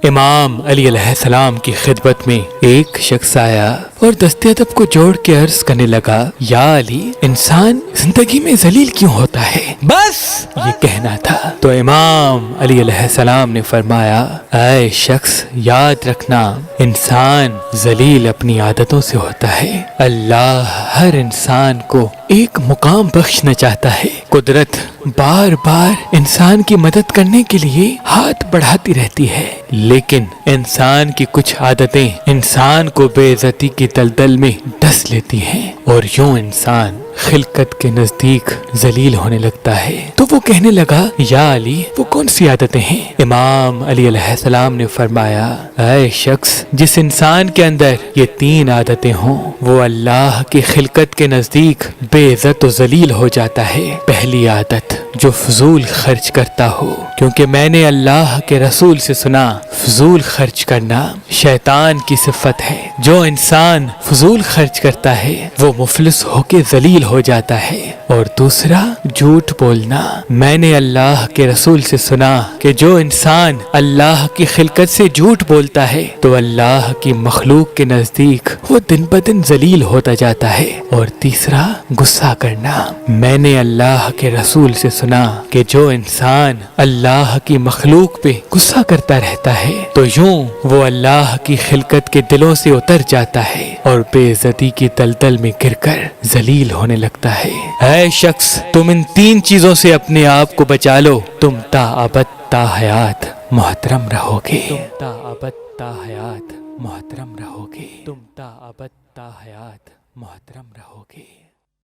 امام علی علیہ السلام کی خدمت میں ایک شخص آیا اور دست ادب کو جوڑ کے عرض کرنے لگا، یا علی، انسان زندگی میں ذلیل کیوں ہوتا ہے؟ بس یہ کہنا تھا تو امام علی علیہ السلام نے فرمایا، اے شخص، یاد رکھنا، انسان ذلیل اپنی عادتوں سے ہوتا ہے۔ اللہ ہر انسان کو ایک مقام بخشنا چاہتا ہے۔ قدرت بار بار انسان کی مدد کرنے کے لیے ہاتھ بڑھاتی رہتی ہے، لیکن انسان کی کچھ عادتیں انسان کو بے عزتی کی دلدل میں ڈس لیتی ہیں اور یوں انسان خلقت کے نزدیک ذلیل ہونے لگتا ہے۔ تو وہ کہنے لگا، یا علی، وہ کون سی عادتیں ہیں؟ امام علی علیہ السلام نے فرمایا، اے شخص، جس انسان کے اندر یہ 3 عادتیں ہوں وہ اللہ کی خلقت کے نزدیک بے عزت و ذلیل ہو جاتا ہے۔ پہلی عادت، جو فضول خرچ کرتا ہو، کیونکہ میں نے اللہ کے رسول سے سنا فضول خرچ کرنا شیطان کی صفت ہے۔ جو انسان فضول خرچ کرتا ہے وہ مفلس ہو کے ذلیل ہو جاتا ہے۔ اور دوسرا، جھوٹ بولنا، میں نے اللہ کے رسول سے سنا کہ جو انسان اللہ کی خلقت سے جھوٹ بولتا ہے تو اللہ کی مخلوق کے نزدیک وہ دن بدن ذلیل ہوتا جاتا ہے۔ اور تیسرا، غصہ کرنا، میں نے اللہ کے رسول سے سنا کہ جو انسان اللہ کی مخلوق پہ غصہ کرتا رہتا ہے تو یوں وہ اللہ کی خلقت کے دلوں سے اتر جاتا ہے اور بے عزتی کی دلدل میں گر کر ذلیل ہونے لگتا ہے۔ اے شخص، تم ان 3 چیزوں سے اپنے آپ کو بچا لو، تم تا ابد تا حیات محترم رہو گے۔ تم تا ابد تا حیات محترم رہو گے۔ تم تا ابد تا حیات محترم رہو گے۔